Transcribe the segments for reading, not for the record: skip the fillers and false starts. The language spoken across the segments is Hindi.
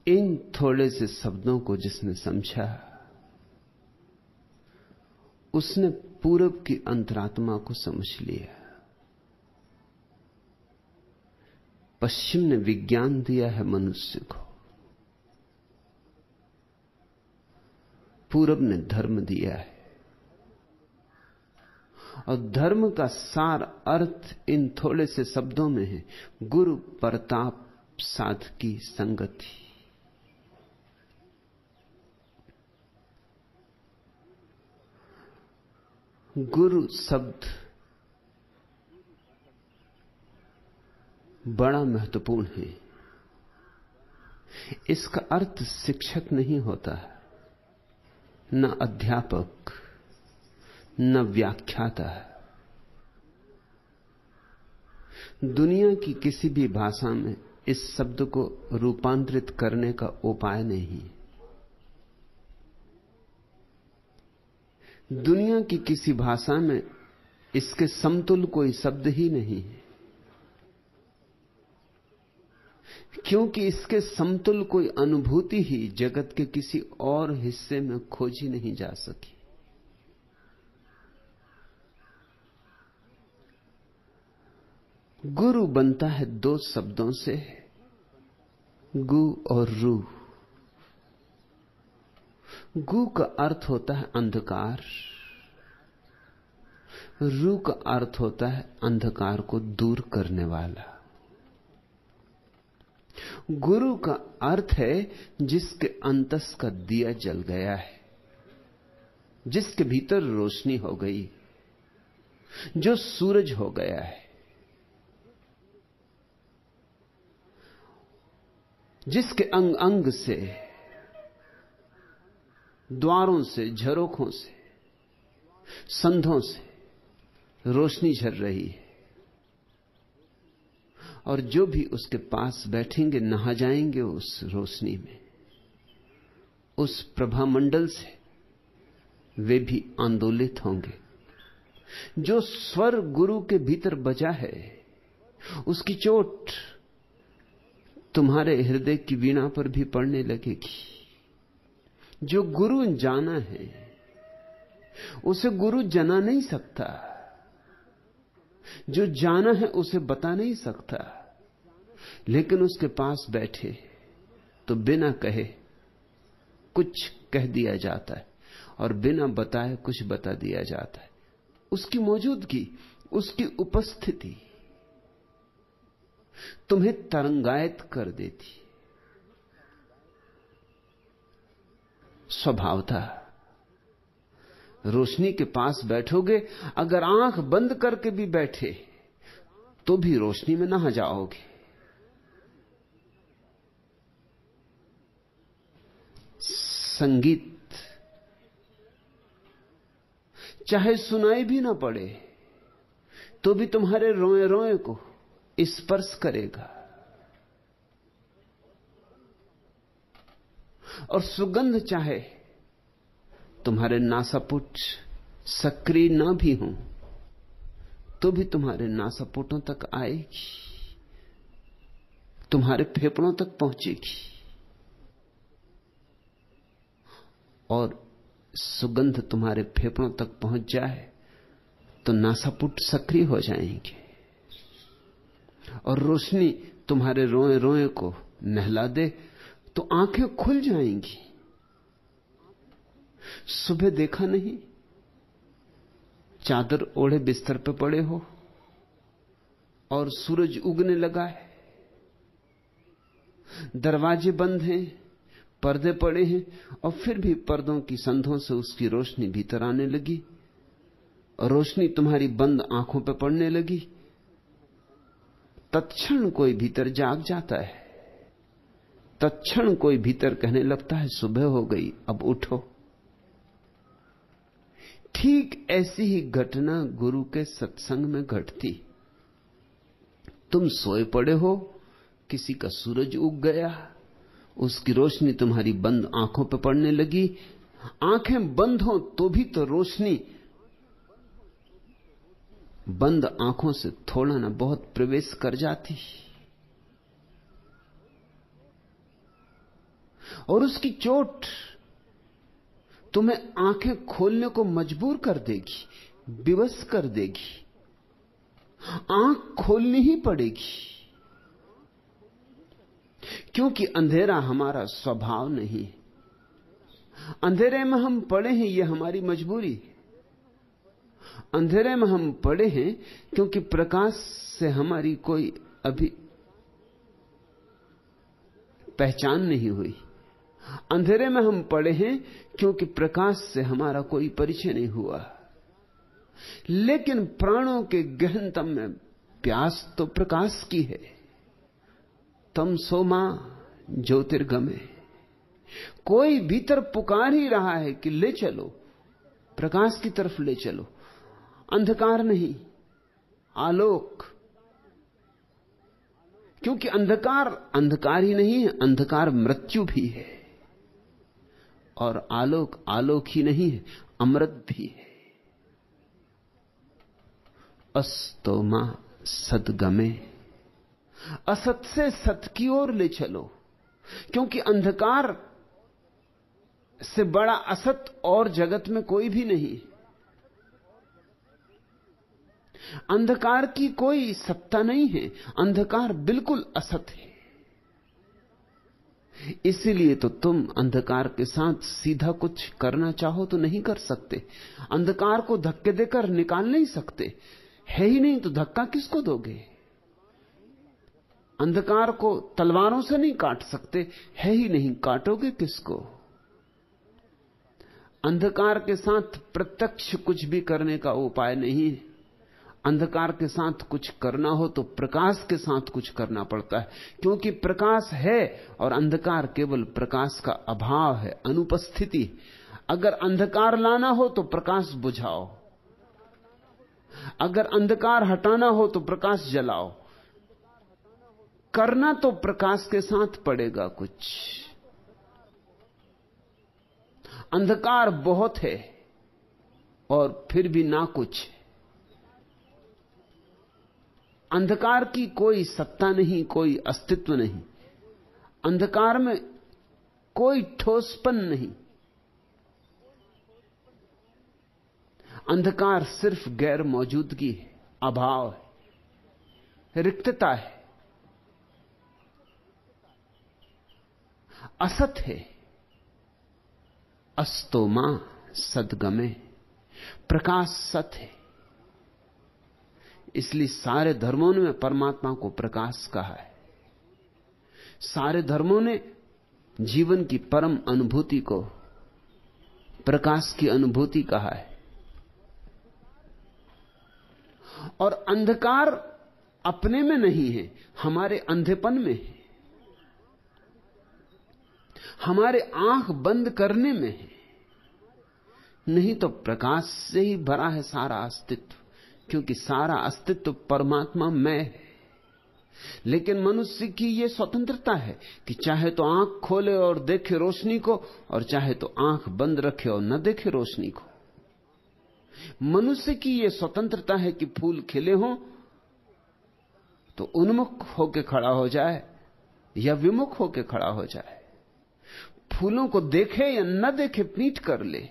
इन थोड़े से शब्दों को जिसने समझा, उसने पूरब की अंतरात्मा को समझ लिया। पश्चिम ने विज्ञान दिया है मनुष्य को, पूरब ने धर्म दिया है। और धर्म का सार अर्थ इन थोड़े से शब्दों में है, गुरु प्रताप साधकी संगति। गुरु शब्द बड़ा महत्वपूर्ण है। इसका अर्थ शिक्षक नहीं होता, न अध्यापक, न व्याख्याता। दुनिया की किसी भी भाषा में इस शब्द को रूपांतरित करने का उपाय नहीं। दुनिया की किसी भाषा में इसके समतुल्य कोई शब्द ही नहीं है, क्योंकि इसके समतुल्य कोई अनुभूति ही जगत के किसी और हिस्से में खोजी नहीं जा सकी। गुरु बनता है दो शब्दों से, गु और रू। गु का अर्थ होता है अंधकार, रू का अर्थ होता है अंधकार को दूर करने वाला। गुरु का अर्थ है जिसके अंतस का दिया जल गया है, जिसके भीतर रोशनी हो गई, जो सूरज हो गया है, जिसके अंग अंग से, द्वारों से, झरोखों से, संधों से रोशनी झर रही है। और जो भी उसके पास बैठेंगे नहा जाएंगे उस रोशनी में, उस प्रभामंडल से वे भी आंदोलित होंगे। जो स्वर गुरु के भीतर बजा है, उसकी चोट तुम्हारे हृदय की वीणा पर भी पड़ने लगेगी। जो गुरु जाना है उसे गुरु जना नहीं सकता, जो जाना है उसे बता नहीं सकता, लेकिन उसके पास बैठे तो बिना कहे कुछ कह दिया जाता है और बिना बताए कुछ बता दिया जाता है। उसकी मौजूदगी, उसकी उपस्थिति तुम्हें तरंगायित कर देती। स्वभावतः रोशनी के पास बैठोगे, अगर आंख बंद करके भी बैठे तो भी रोशनी में नहा जाओगे। संगीत चाहे सुनाई भी ना पड़े तो भी तुम्हारे रोए रोए को स्पर्श करेगा। और सुगंध चाहे तुम्हारे नासापुट सक्रिय ना भी हो तो भी तुम्हारे नासापुटों तक आएगी, तुम्हारे फेफड़ों तक पहुंचेगी। और सुगंध तुम्हारे फेफड़ों तक पहुंच जाए तो नासापुट सक्रिय हो जाएंगे और रोशनी तुम्हारे रोए रोए को नहला दे तो आंखें खुल जाएंगी। सुबह देखा नहीं, चादर ओढ़े बिस्तर पे पड़े हो और सूरज उगने लगा है, दरवाजे बंद हैं, पर्दे पड़े हैं, और फिर भी पर्दों की संधों से उसकी रोशनी भीतर आने लगी और रोशनी तुम्हारी बंद आंखों पे पड़ने लगी। तत्क्षण कोई भीतर जाग जाता है, तत्क्षण कोई भीतर कहने लगता है सुबह हो गई, अब उठो। ठीक ऐसी ही घटना गुरु के सत्संग में घटती। तुम सोए पड़े हो, किसी का सूरज उग गया, उसकी रोशनी तुम्हारी बंद आंखों पर पड़ने लगी। आंखें बंद हो तो भी तो रोशनी बंद आंखों से थोड़ा ना बहुत प्रवेश कर जाती। और उसकी चोट तुम्हें आंखें खोलने को मजबूर कर देगी, विवश कर देगी। आंख खोलनी ही पड़ेगी, क्योंकि अंधेरा हमारा स्वभाव नहीं। अंधेरे में हम पड़े हैं, यह हमारी मजबूरी। अंधेरे में हम पड़े हैं क्योंकि प्रकाश से हमारी कोई अभी पहचान नहीं हुई। अंधेरे में हम पड़े हैं क्योंकि प्रकाश से हमारा कोई परिचय नहीं हुआ। लेकिन प्राणों के गहनतम में प्यास तो प्रकाश की है। तमसो मां ज्योतिर्गमे। कोई भीतर पुकार ही रहा है कि ले चलो, प्रकाश की तरफ ले चलो। अंधकार नहीं, आलोक। क्योंकि अंधकार अंधकार ही नहीं है, अंधकार मृत्यु भी है। और आलोक आलोक ही नहीं है, अमृत भी है। अस्तो मां सद्गमे। असत से सत की ओर ले चलो, क्योंकि अंधकार से बड़ा असत और जगत में कोई भी नहीं। अंधकार की कोई सत्ता नहीं है, अंधकार बिल्कुल असत है। इसीलिए तो तुम अंधकार के साथ सीधा कुछ करना चाहो तो नहीं कर सकते। अंधकार को धक्के देकर निकाल नहीं सकते, है ही नहीं तो धक्का किसको दोगे? अंधकार को तलवारों से नहीं काट सकते, है ही नहीं, काटोगे किसको? अंधकार के साथ प्रत्यक्ष कुछ भी करने का उपाय नहीं है। अंधकार के साथ कुछ करना हो तो प्रकाश के साथ कुछ करना पड़ता है, क्योंकि प्रकाश है और अंधकार केवल प्रकाश का अभाव है, अनुपस्थिति। अगर अंधकार लाना हो तो प्रकाश बुझाओ, अगर अंधकार हटाना हो तो प्रकाश जलाओ। करना तो प्रकाश के साथ पड़ेगा कुछ। अंधकार बहुत है और फिर भी ना कुछ। अंधकार की कोई सत्ता नहीं, कोई अस्तित्व नहीं। अंधकार में कोई ठोसपन नहीं। अंधकार सिर्फ गैर मौजूदगी है, अभाव है, रिक्तता है, असत है। अस्तो मां सद्गमे। प्रकाश सत है। इसलिए सारे धर्मों ने परमात्मा को प्रकाश कहा है। सारे धर्मों ने जीवन की परम अनुभूति को प्रकाश की अनुभूति कहा है। और अंधकार अपने में नहीं है, हमारे अंधेपन में है, हमारे आंख बंद करने में है। नहीं तो प्रकाश से ही भरा है सारा अस्तित्व, क्योंकि सारा अस्तित्व परमात्मा में है। लेकिन मनुष्य की यह स्वतंत्रता है कि चाहे तो आंख खोले और देखे रोशनी को, और चाहे तो आंख बंद रखे और न देखे रोशनी को। मनुष्य की यह स्वतंत्रता है कि फूल खिले हों तो उन्मुख होकर खड़ा हो जाए या विमुख होकर खड़ा हो जाए, फूलों को देखे या न देखे पीठ कर ले।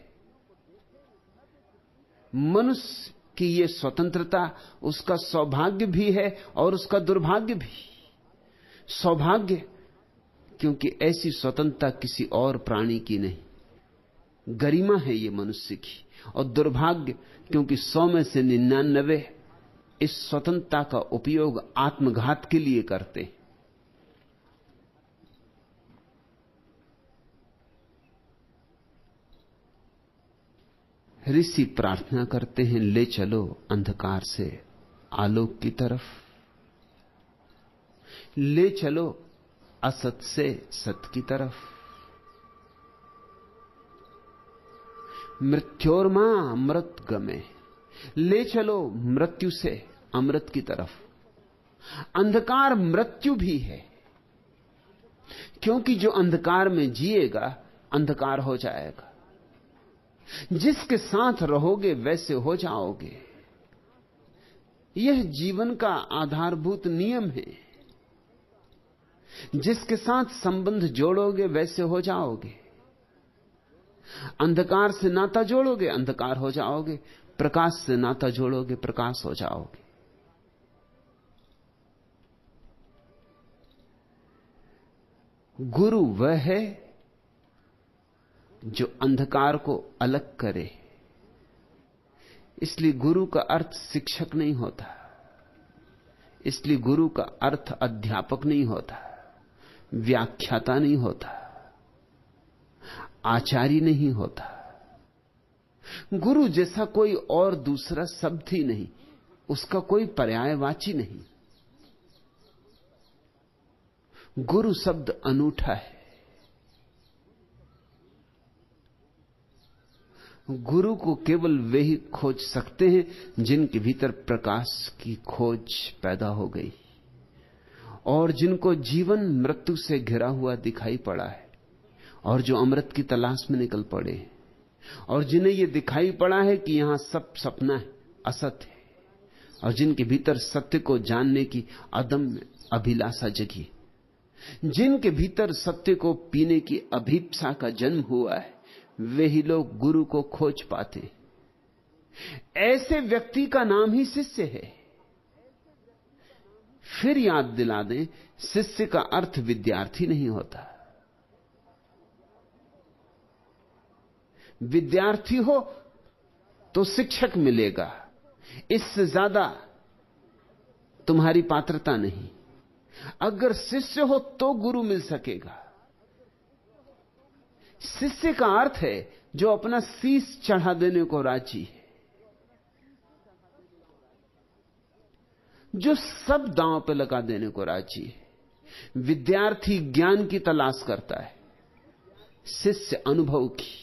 मनुष्य कि यह स्वतंत्रता उसका सौभाग्य भी है और उसका दुर्भाग्य भी। सौभाग्य क्योंकि ऐसी स्वतंत्रता किसी और प्राणी की नहीं, गरिमा है यह मनुष्य की। और दुर्भाग्य क्योंकि 100 में से 99 इस स्वतंत्रता का उपयोग आत्मघात के लिए करते। ऋषि प्रार्थना करते हैं, ले चलो अंधकार से आलोक की तरफ, ले चलो असत से सत की तरफ। मृत्योर्मा अमृत गमे। ले चलो मृत्यु से अमृत की तरफ। अंधकार मृत्यु भी है, क्योंकि जो अंधकार में जिएगा अंधकार हो जाएगा। जिसके साथ रहोगे वैसे हो जाओगे। यह जीवन का आधारभूत नियम है। जिसके साथ संबंध जोड़ोगे वैसे हो जाओगे। अंधकार से नाता जोड़ोगे, अंधकार हो जाओगे। प्रकाश से नाता जोड़ोगे, प्रकाश हो जाओगे। गुरु वह है जो अंधकार को अलग करे। इसलिए गुरु का अर्थ शिक्षक नहीं होता, इसलिए गुरु का अर्थ अध्यापक नहीं होता, व्याख्याता नहीं होता, आचार्य नहीं होता। गुरु जैसा कोई और दूसरा शब्द ही नहीं, उसका कोई पर्यायवाची नहीं। गुरु शब्द अनूठा है। गुरु को केवल वे ही खोज सकते हैं जिनके भीतर प्रकाश की खोज पैदा हो गई और जिनको जीवन मृत्यु से घिरा हुआ दिखाई पड़ा है और जो अमृत की तलाश में निकल पड़े और जिन्हें यह दिखाई पड़ा है कि यहां सब सपना है, असत्य है, और जिनके भीतर सत्य को जानने की अदम्य अभिलाषा जगी, जिनके भीतर सत्य को पीने की अभीप्सा का जन्म हुआ है, वे ही लोग गुरु को खोज पाते। ऐसे व्यक्ति का नाम ही शिष्य है। फिर याद दिला दें, शिष्य का अर्थ विद्यार्थी नहीं होता। विद्यार्थी हो तो शिक्षक मिलेगा, इससे ज्यादा तुम्हारी पात्रता नहीं। अगर शिष्य हो तो गुरु मिल सकेगा। शिष्य का अर्थ है जो अपना शीश चढ़ा देने को राजी है, जो सब दांव पे लगा देने को राजी है। विद्यार्थी ज्ञान की तलाश करता है, शिष्य अनुभव की।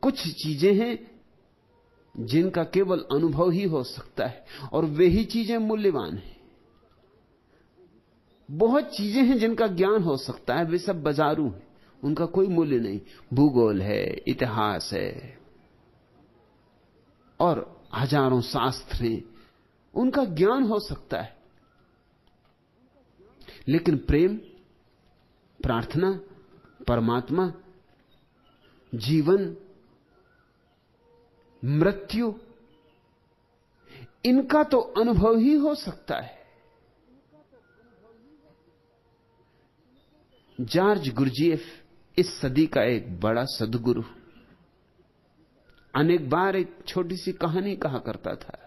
कुछ चीजें हैं जिनका केवल अनुभव ही हो सकता है और वे ही चीजें मूल्यवान हैं। बहुत चीजें हैं जिनका ज्ञान हो सकता है, वे सब बाजारू हैं, उनका कोई मूल्य नहीं। भूगोल है, इतिहास है और हजारों शास्त्र हैं, उनका ज्ञान हो सकता है। लेकिन प्रेम, प्रार्थना, परमात्मा, जीवन, मृत्यु, इनका तो अनुभव ही हो सकता है। जॉर्ज गुरजीएफ इस सदी का एक बड़ा सद्गुरु अनेक बार एक छोटी सी कहानी कहा करता था।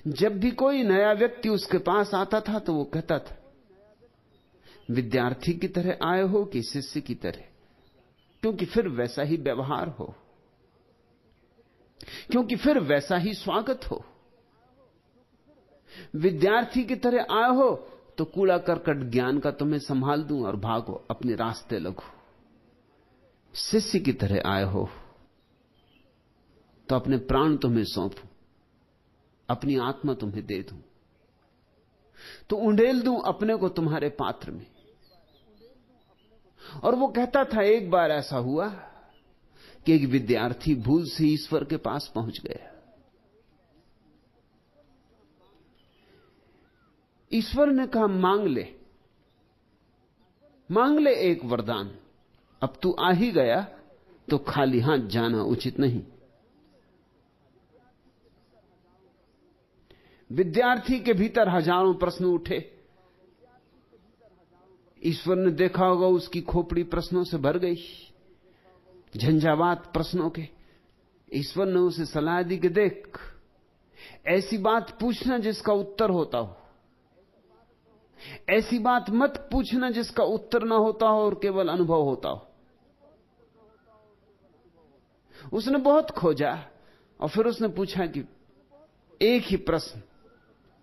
जब भी कोई नया व्यक्ति उसके पास आता था तो वो कहता था, विद्यार्थी की तरह आए हो कि शिष्य की तरह, क्योंकि फिर वैसा ही व्यवहार हो, क्योंकि फिर वैसा ही स्वागत हो। विद्यार्थी की तरह आए हो तो कूड़ा करकट ज्ञान का तुम्हें संभाल दूं और भागो, अपने रास्ते लगो। शिष्य की तरह आए हो तो अपने प्राण तुम्हें सौंपूं, अपनी आत्मा तुम्हें दे दूं, तो उंडेल दूं अपने को तुम्हारे पात्र में। और वो कहता था, एक बार ऐसा हुआ कि एक विद्यार्थी भूल से ईश्वर के पास पहुंच गया। ईश्वर ने कहा, मांग ले एक वरदान। अब तू आ ही गया तो खाली हाथ जाना उचित नहीं। विद्यार्थी के भीतर हजारों प्रश्न उठे। ईश्वर ने देखा होगा उसकी खोपड़ी प्रश्नों से भर गई, झंझावात प्रश्नों के। ईश्वर ने उसे सलाह दी कि देख, ऐसी बात पूछना जिसका उत्तर होता हो, ऐसी बात मत पूछना जिसका उत्तर ना होता हो और केवल अनुभव होता हो। उसने बहुत खोजा और फिर उसने पूछा कि एक ही प्रश्न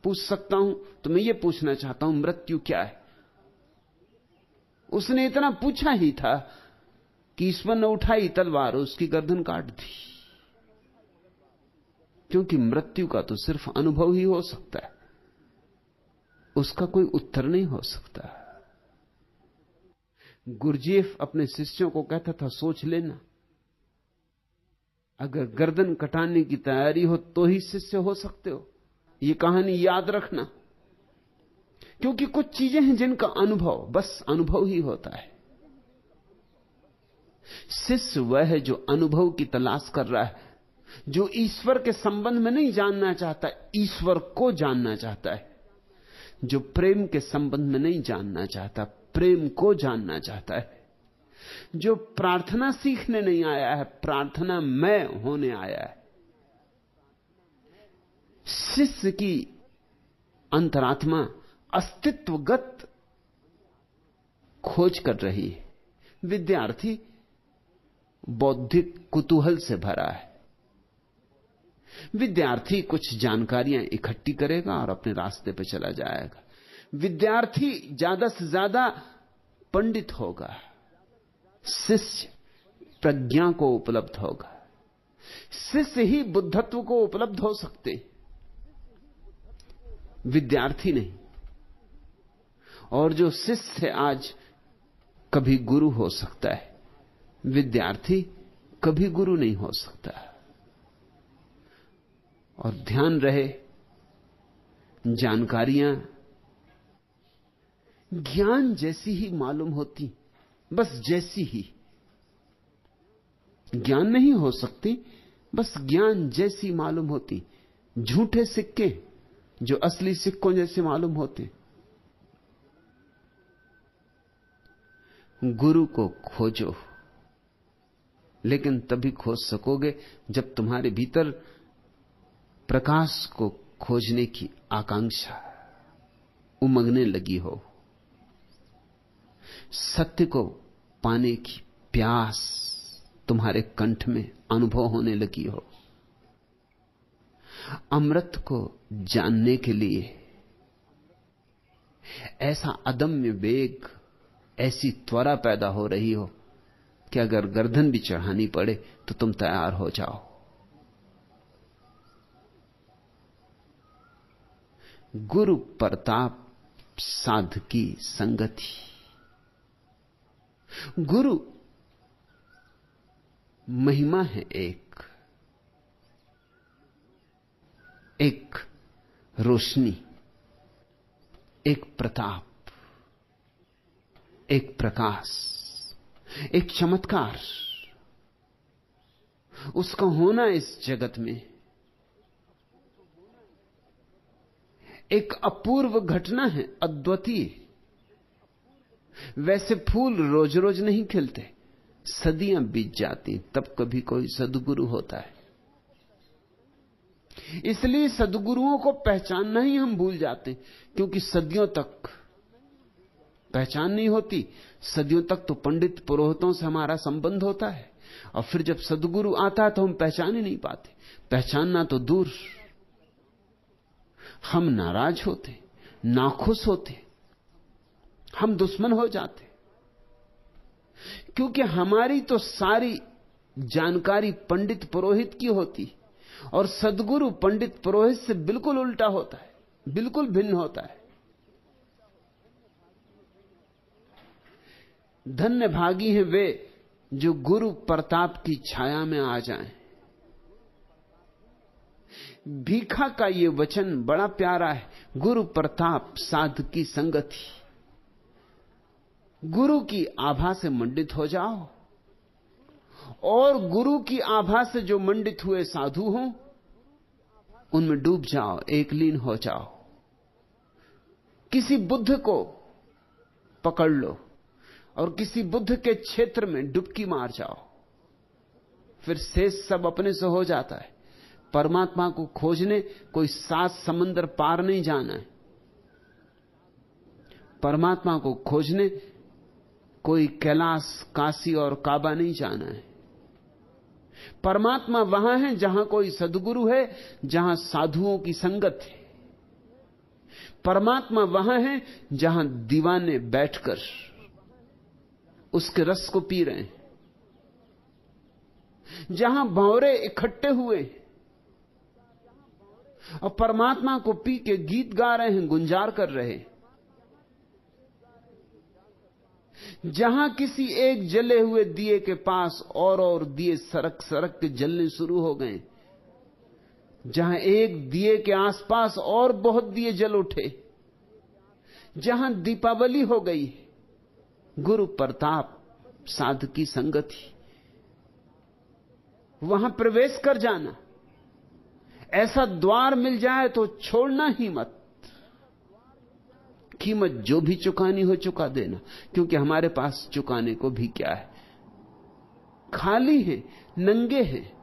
पूछ सकता हूं तो मैं ये पूछना चाहता हूं, मृत्यु क्या है? उसने इतना पूछा ही था कि ईश्वर ने उठाई तलवार और उसकी गर्दन काट दी, क्योंकि मृत्यु का तो सिर्फ अनुभव ही हो सकता है, उसका कोई उत्तर नहीं हो सकता। गुरजीएफ अपने शिष्यों को कहता था, सोच लेना, अगर गर्दन कटाने की तैयारी हो तो ही शिष्य हो सकते हो। ये कहानी याद रखना। क्योंकि कुछ चीजें हैं जिनका अनुभव बस अनुभव ही होता है। शिष्य वह है जो अनुभव की तलाश कर रहा है, जो ईश्वर के संबंध में नहीं जानना चाहता, ईश्वर को जानना चाहता है, जो प्रेम के संबंध में नहीं जानना चाहता, प्रेम को जानना चाहता है, जो प्रार्थना सीखने नहीं आया है, प्रार्थना में होने आया है। शिष्य की अंतरात्मा अस्तित्वगत खोज कर रही है, विद्यार्थी बौद्धिक कुतूहल से भरा है। विद्यार्थी कुछ जानकारियां इकट्ठी करेगा और अपने रास्ते पर चला जाएगा। विद्यार्थी ज्यादा से ज्यादा पंडित होगा, शिष्य प्रज्ञा को उपलब्ध होगा। शिष्य ही बुद्धत्व को उपलब्ध हो सकते, विद्यार्थी नहीं। और जो शिष्य आज कभी गुरु हो सकता है, विद्यार्थी कभी गुरु नहीं हो सकता। और ध्यान रहे, जानकारियां ज्ञान जैसी ही मालूम होती, बस जैसी ही। ज्ञान नहीं हो सकती, बस ज्ञान जैसी मालूम होती। झूठे सिक्के जो असली सिक्कों जैसे मालूम होते। गुरु को खोजो, लेकिन तभी खोज सकोगे जब तुम्हारे भीतर प्रकाश को खोजने की आकांक्षा उमंगने लगी हो, सत्य को पाने की प्यास तुम्हारे कंठ में अनुभव होने लगी हो, अमृत को जानने के लिए ऐसा अदम्य वेग, ऐसी त्वरा पैदा हो रही हो कि अगर गर्दन भी चढ़ानी पड़े तो तुम तैयार हो जाओ। गुरु प्रताप साधकी संगति। गुरु महिमा है, एक रोशनी, एक प्रताप, एक प्रकाश, एक चमत्कार। उसका होना इस जगत में एक अपूर्व घटना है, अद्वितीय। वैसे फूल रोज रोज नहीं खिलते, सदियां बीत जाती तब कभी कोई सद्गुरु होता है। इसलिए सद्गुरुओं को पहचानना ही हम भूल जाते, क्योंकि सदियों तक पहचान नहीं होती। सदियों तक तो पंडित पुरोहितों से हमारा संबंध होता है, और फिर जब सद्गुरु आता है तो हम पहचान ही नहीं पाते। पहचानना तो दूर, हम नाराज होते, नाखुश होते, हम दुश्मन हो जाते, क्योंकि हमारी तो सारी जानकारी पंडित पुरोहित की होती, और सद्गुरु पंडित पुरोहित से बिल्कुल उल्टा होता है, बिल्कुल भिन्न होता है। धन्य भागी हैं वे जो गुरु प्रताप की छाया में आ जाएं। भीखा का ये वचन बड़ा प्यारा है, गुरु प्रताप साध की संगति। गुरु की आभा से मंडित हो जाओ, और गुरु की आभा से जो मंडित हुए साधु हों उनमें डूब जाओ, एक लीन हो जाओ। किसी बुद्ध को पकड़ लो और किसी बुद्ध के क्षेत्र में डुबकी मार जाओ, फिर शेष सब अपने से हो जाता है। परमात्मा को खोजने कोई 7 समंदर पार नहीं जाना है। परमात्मा को खोजने कोई कैलाश, काशी और काबा नहीं जाना है। परमात्मा वहां है जहां कोई सद्गुरु है, जहां साधुओं की संगत है। परमात्मा वहां है जहां दीवाने बैठकर उसके रस को पी रहे हैं, जहां भंवरे इकट्ठे हुए और परमात्मा को पी के गीत गा रहे हैं, गुंजार कर रहे हैं। जहां किसी एक जले हुए दिए के पास और दिए सरक सरक के जलने शुरू हो गए, जहां एक दिए के आसपास और बहुत दिए जल उठे, जहां दीपावली हो गई है, गुरु प्रताप साध की संगति, वहां प्रवेश कर जाना। ऐसा द्वार मिल जाए तो छोड़ना ही मत। कीमत जो भी चुकानी हो चुका देना, क्योंकि हमारे पास चुकाने को भी क्या है? खाली है, नंगे हैं।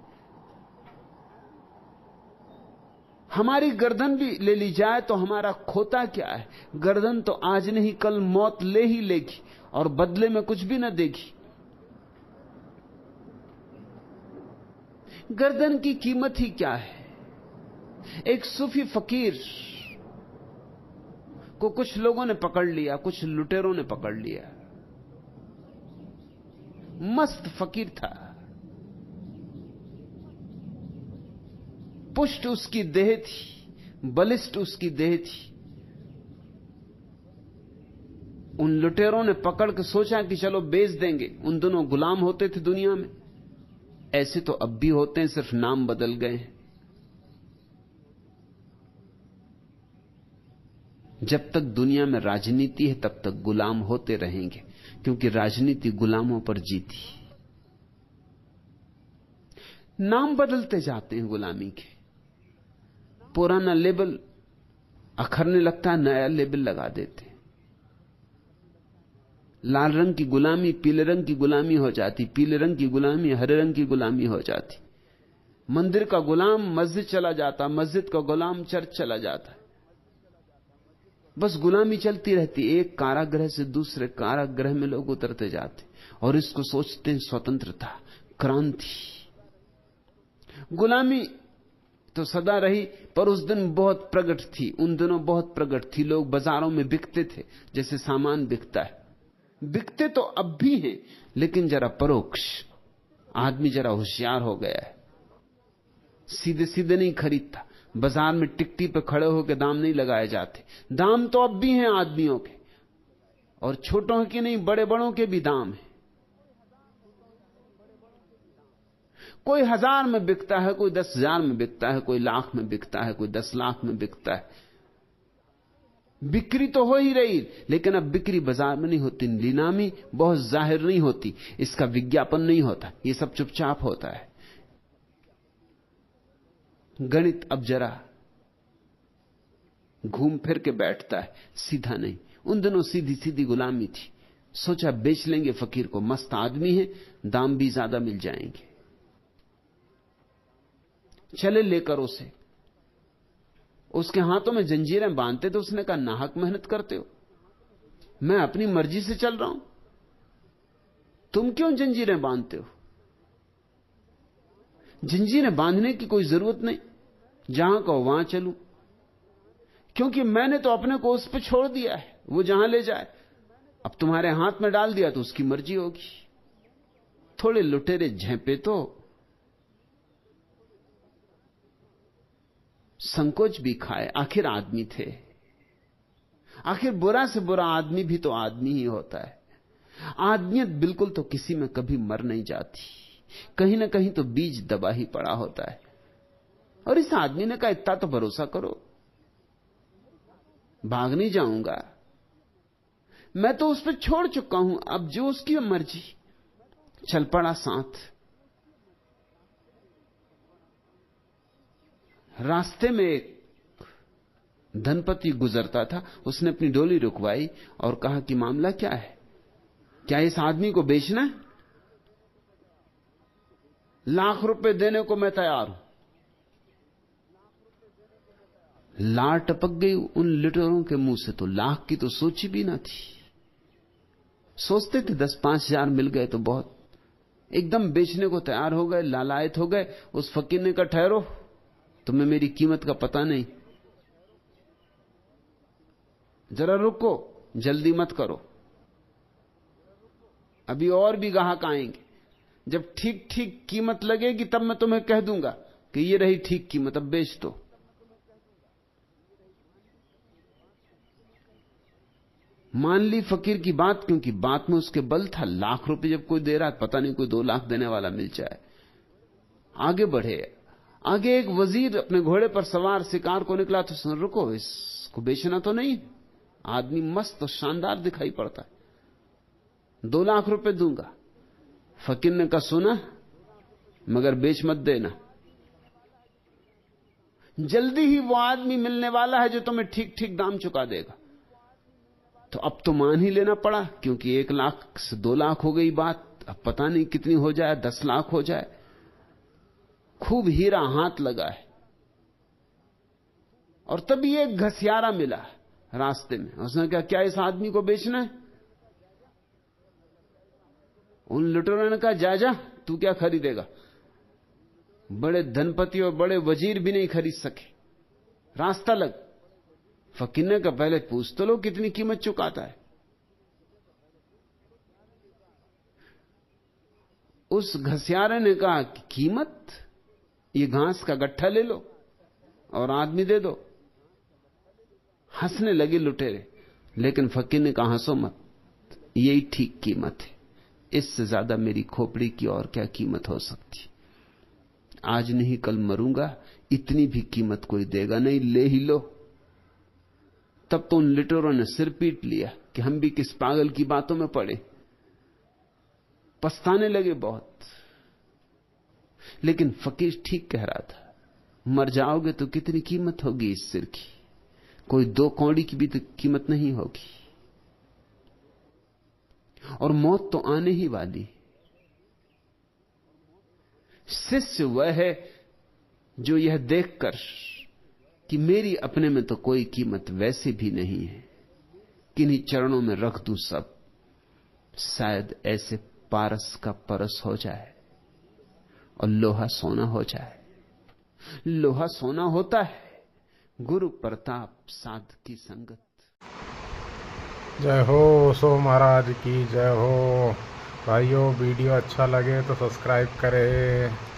हमारी गर्दन भी ले ली जाए तो हमारा खोता क्या है? गर्दन तो आज नहीं कल मौत ले ही लेगी और बदले में कुछ भी ना देगी। गर्दन की कीमत ही क्या है? एक सूफी फकीर को कुछ लोगों ने पकड़ लिया, कुछ लुटेरों ने पकड़ लिया। मस्त फकीर था, पुष्ट उसकी देह थी, बलिष्ठ उसकी देह थी। उन लुटेरों ने पकड़ के सोचा कि चलो बेच देंगे। उन दोनों गुलाम होते थे दुनिया में, ऐसे तो अब भी होते हैं, सिर्फ नाम बदल गए हैं। जब तक दुनिया में राजनीति है तब तक गुलाम होते रहेंगे, क्योंकि राजनीति गुलामों पर जीती। नाम बदलते जाते हैं गुलामी के। पुराना लेबल अखरने लगता है, नया लेबल लगा देते। लाल रंग की गुलामी पीले रंग की गुलामी हो जाती, पीले रंग की गुलामी हरे रंग की गुलामी हो जाती। मंदिर का गुलाम मस्जिद चला जाता, मस्जिद का गुलाम चर्च चला जाता। बस गुलामी चलती रहती। एक कारागृह से दूसरे कारागृह में लोग उतरते जाते और इसको सोचते हैं स्वतंत्रता, क्रांति। गुलामी तो सदा रही, पर उस दिन बहुत प्रकट थी, उन दिनों बहुत प्रकट थी। लोग बाजारों में बिकते थे जैसे सामान बिकता है। बिकते तो अब भी हैं, लेकिन जरा परोक्ष। आदमी जरा होशियार हो गया है, सीधे सीधे नहीं खरीदता। बाजार में टिकटी पे खड़े होकर दाम नहीं लगाए जाते। दाम तो अब भी हैं आदमियों के, और छोटों के नहीं, बड़े बड़ों के भी दाम है। कोई 1000 में बिकता है, कोई 10,000 में बिकता है, कोई लाख में बिकता है, कोई 10 लाख में बिकता है। बिक्री तो हो ही रही, लेकिन अब बिक्री बाजार में नहीं होती। नीलामी बहुत जाहिर नहीं होती, इसका विज्ञापन नहीं होता, ये सब चुपचाप होता है। गणित अब जरा घूम फिर के बैठता है, सीधा नहीं। उन दिनों सीधी सीधी गुलामी थी। सोचा बेच लेंगे फकीर को, मस्त आदमी है, दाम भी ज्यादा मिल जाएंगे। चले लेकर उसे, उसके हाथों में जंजीरें बांधते तो उसने कहा, नाहक मेहनत करते हो, मैं अपनी मर्जी से चल रहा हूं, तुम क्यों जंजीरें बांधते हो? जंजीरें बांधने की कोई जरूरत नहीं, जहां कहो वहां चलूं, क्योंकि मैंने तो अपने को उस पर छोड़ दिया है, वो जहां ले जाए। अब तुम्हारे हाथ में डाल दिया तो उसकी मर्जी होगी। थोड़े लुटेरे झेपे तो संकोच भी खाए, आखिर आदमी थे। आखिर बुरा से बुरा आदमी भी तो आदमी ही होता है। आदमियत बिल्कुल तो किसी में कभी मर नहीं जाती, कहीं ना कहीं तो बीज दबा ही पड़ा होता है। और इस आदमी ने कहा, इतना तो भरोसा करो, भाग नहीं जाऊंगा, मैं तो उस पर छोड़ चुका हूं, अब जो उसकी मर्जी। चल पड़ा साथ। रास्ते में एक धनपति गुजरता था, उसने अपनी डोली रुकवाई और कहा कि मामला क्या है, क्या इस आदमी को बेचना है? ₹1,00,000 देने को मैं तैयार हूं। लार टपक गई उन लुटेरों के मुंह से, तो लाख की तो सोची भी ना थी। सोचते थे 10-5 हजार मिल गए तो बहुत, एकदम बेचने को तैयार हो गए, लालायत हो गए। उस फकीर ने कहा, ठहरो, तुम्हें मेरी कीमत का पता नहीं, जरा रुको, जल्दी मत करो, अभी और भी ग्राहक आएंगे। जब ठीक ठीक कीमत लगेगी तब मैं तुम्हें कह दूंगा कि ये रही ठीक कीमत, अब बेच दो। मान ली फकीर की बात, क्योंकि बात में उसके बल था। ₹1,00,000 जब कोई दे रहा है, पता नहीं कोई 2 लाख देने वाला मिल जाए। आगे बढ़े। आगे एक वजीर अपने घोड़े पर सवार शिकार को निकला, तो सुन, रुको, इसको बेचना तो नहीं। आदमी मस्त और शानदार दिखाई पड़ता है। 2 लाख रुपए दूंगा। फकीर ने कहा सुना, मगर बेच मत देना। जल्दी ही वो आदमी मिलने वाला है जो तुम्हें ठीक ठीक दाम चुका देगा। तो अब तो मान ही लेना पड़ा, क्योंकि 1 लाख से 2 लाख हो गई बात। अब पता नहीं कितनी हो जाए, 10 लाख हो जाए। खूब हीरा हाथ लगा है। और तभी एक घसियारा मिला रास्ते में। उसने कहा क्या इस आदमी को बेचना है? उन लुटेरों ने कहा जा जा, तू क्या खरीदेगा? बड़े धनपति और बड़े वजीर भी नहीं खरीद सके, रास्ता लग। फकीर ने कहा पहले पूछ तो लो कितनी कीमत चुकाता है। उस घसियारे ने कहा कि कीमत, ये घास का गट्ठा ले लो और आदमी दे दो। हंसने लगे लुटेरे, लेकिन फकीर ने कहा हंसो मत, यही ठीक कीमत है। इससे ज्यादा मेरी खोपड़ी की और क्या कीमत हो सकती? आज नहीं कल मरूंगा, इतनी भी कीमत कोई देगा नहीं, ले ही लो। तब तो उन लुटेरों ने सिर पीट लिया कि हम भी किस पागल की बातों में पड़े। पछताने लगे बहुत। लेकिन फकीर ठीक कह रहा था, मर जाओगे तो कितनी कीमत होगी इस सिर की? कोई 2 कौड़ी की भी तो कीमत नहीं होगी। और मौत तो आने ही वाली। शिष्य वह है जो यह देखकर कि मेरी अपने में तो कोई कीमत वैसे भी नहीं है, किन्हीं चरणों में रख दूं सब, शायद ऐसे पारस का परस हो जाए और लोहा सोना हो जाए। लोहा सोना होता है गुरु प्रताप साध की संगत। जय हो सो महाराज की जय हो। भाइयों वीडियो अच्छा लगे तो सब्सक्राइब करें।